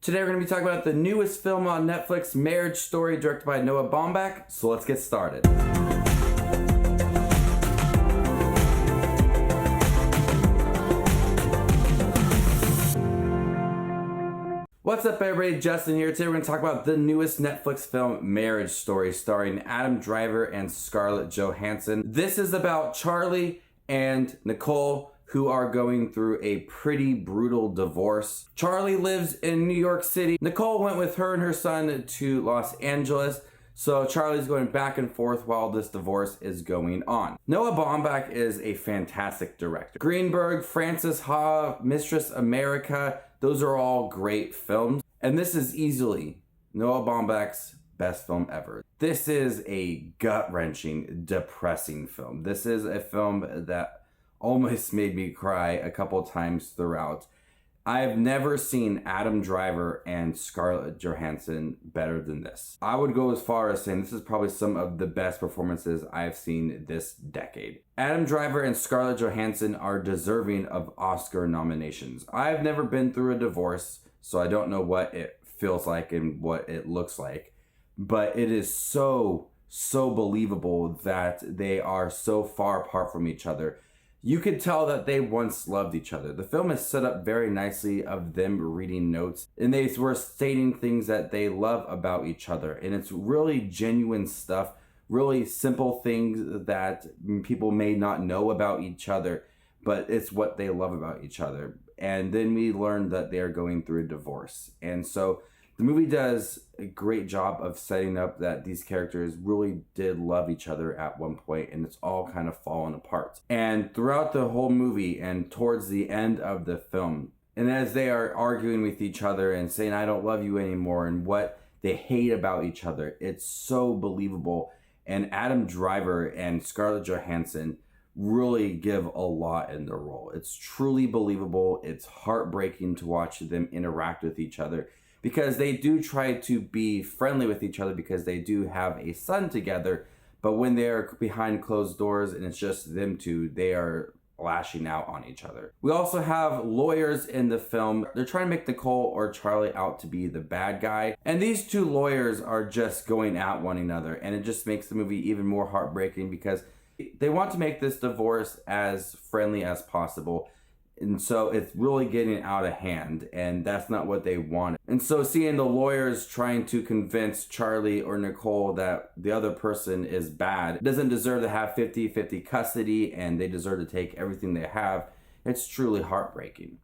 Today we're going to be talking about the newest film on Netflix, Marriage Story, directed by Noah Baumbach. So let's get started. What's up everybody, Justin here. Today we're going to talk about the newest Netflix film, Marriage Story, starring Adam Driver and Scarlett Johansson. This is about Charlie and Nicole, who are going through a pretty brutal divorce. Charlie lives in New York City. Nicole went with her and her son to Los Angeles. So Charlie's going back and forth while this divorce is going on. Noah Baumbach is a fantastic director. Greenberg, Frances Ha, Mistress America, those are all great films. And this is easily Noah Baumbach's best film ever. This is a gut-wrenching, depressing film. This is a film that almost made me cry a couple times throughout. I've never seen Adam Driver and Scarlett Johansson better than this. I would go as far as saying this is probably some of the best performances I've seen this decade. Adam Driver and Scarlett Johansson are deserving of Oscar nominations. I've never been through a divorce, so I don't know what it feels like and what it looks like. But it is so believable that they are so far apart from each other. You could tell that they once loved each other. The film is set up very nicely of them reading notes, and they were stating things that they love about each other. And it's really genuine stuff, really simple things that people may not know about each other, but it's what they love about each other. And then we learned that they're going through a divorce. And so the movie does a great job of setting up that these characters really did love each other at one point, and it's all kind of fallen apart. And throughout the whole movie and towards the end of the film, and as they are arguing with each other and saying, I don't love you anymore, and what they hate about each other, it's so believable. And Adam Driver and Scarlett Johansson really give a lot in their role. It's truly believable. It's heartbreaking to watch them interact with each other, because they do try to be friendly with each other because they do have a son together. But when they're behind closed doors and it's just them two, they are lashing out on each other. We also have lawyers in the film. They're trying to make Nicole or Charlie out to be the bad guy. And these two lawyers are just going at one another. And it just makes the movie even more heartbreaking because they want to make this divorce as friendly as possible. And so it's really getting out of hand, and that's not what they want. And so seeing the lawyers trying to convince Charlie or Nicole that the other person is bad, doesn't deserve to have 50-50 custody, and they deserve to take everything they have, it's truly heartbreaking.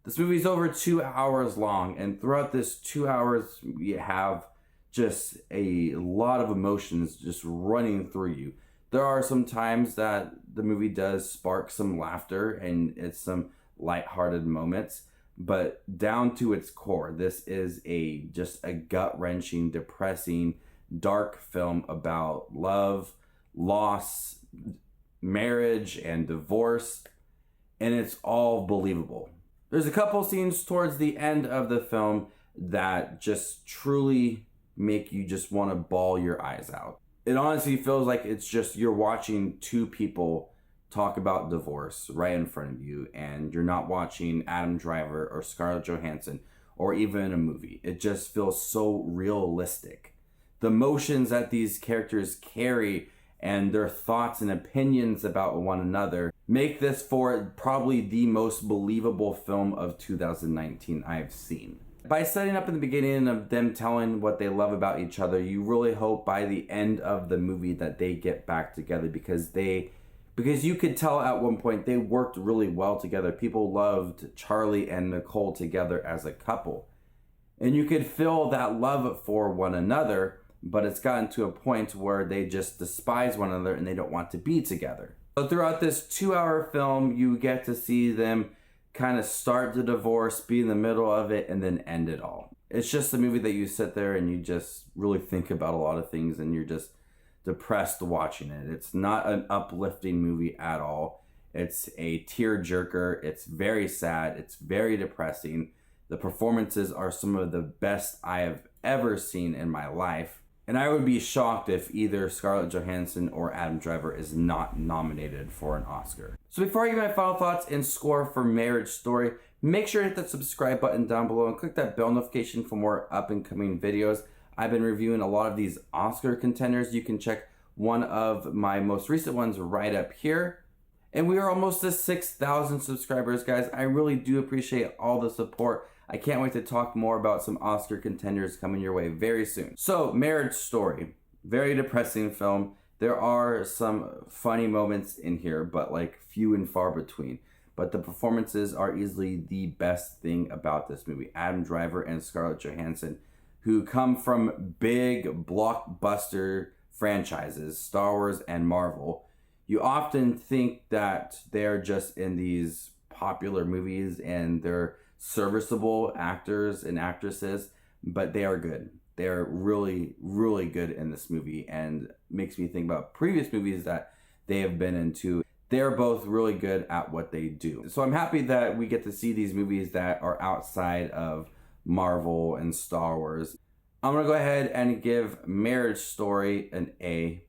This movie's over 2 hours long, and throughout this 2 hours, you have just a lot of emotions just running through you. There are some times that the movie does spark some laughter and it's some lighthearted moments, but down to its core, this is just a gut-wrenching, depressing, dark film about love, loss, marriage, and divorce, and it's all believable. There's a couple scenes towards the end of the film that just truly make you just want to bawl your eyes out. It honestly feels like it's just you're watching two people talk about divorce right in front of you, and you're not watching Adam Driver or Scarlett Johansson or even a movie. It just feels so realistic. The emotions that these characters carry and their thoughts and opinions about one another make this for probably the most believable film of 2019 I've seen. By setting up in the beginning of them telling what they love about each other, you really hope by the end of the movie that they get back together, because you could tell at one point they worked really well together. People loved Charlie and Nicole together as a couple. And you could feel that love for one another, but it's gotten to a point where they just despise one another and they don't want to be together. So throughout this 2-hour film, you get to see them kind of start the divorce, be in the middle of it, and then end it all. It's just a movie that you sit there and you just really think about a lot of things, and you're just depressed watching it. It's not an uplifting movie at all. It's a tear-jerker. It's very sad. It's very depressing. The performances are some of the best I have ever seen in my life. And I would be shocked if either Scarlett Johansson or Adam Driver is not nominated for an Oscar. So before I give my final thoughts and score for Marriage Story, Make sure to hit that subscribe button down below and click that bell notification for more up and coming videos. I've been reviewing a lot of these Oscar contenders. You can check one of my most recent ones right up here. And we are almost to 6,000 subscribers, guys. I really do appreciate all the support. I can't wait to talk more about some Oscar contenders coming your way very soon. So, Marriage Story. Very depressing film. There are some funny moments in here, but like few and far between. But the performances are easily the best thing about this movie. Adam Driver and Scarlett Johansson, who come from big blockbuster franchises, Star Wars and Marvel. You often think that they're just in these popular movies and they're serviceable actors and actresses, but they are good. They're really, really good in this movie, and makes me think about previous movies that they have been into. They're both really good at what they do. So I'm happy that we get to see these movies that are outside of Marvel and Star Wars. I'm gonna go ahead and give Marriage Story an A+.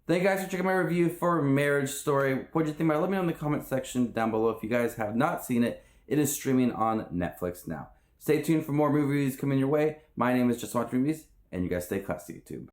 Thank you guys for checking my review for Marriage Story. What did you think about it? Let me know in the comment section down below. If you guys have not seen it, it is streaming on Netflix now. Stay tuned for more movies coming your way. My name is Just Watch Movies, and you guys stay classy, YouTube.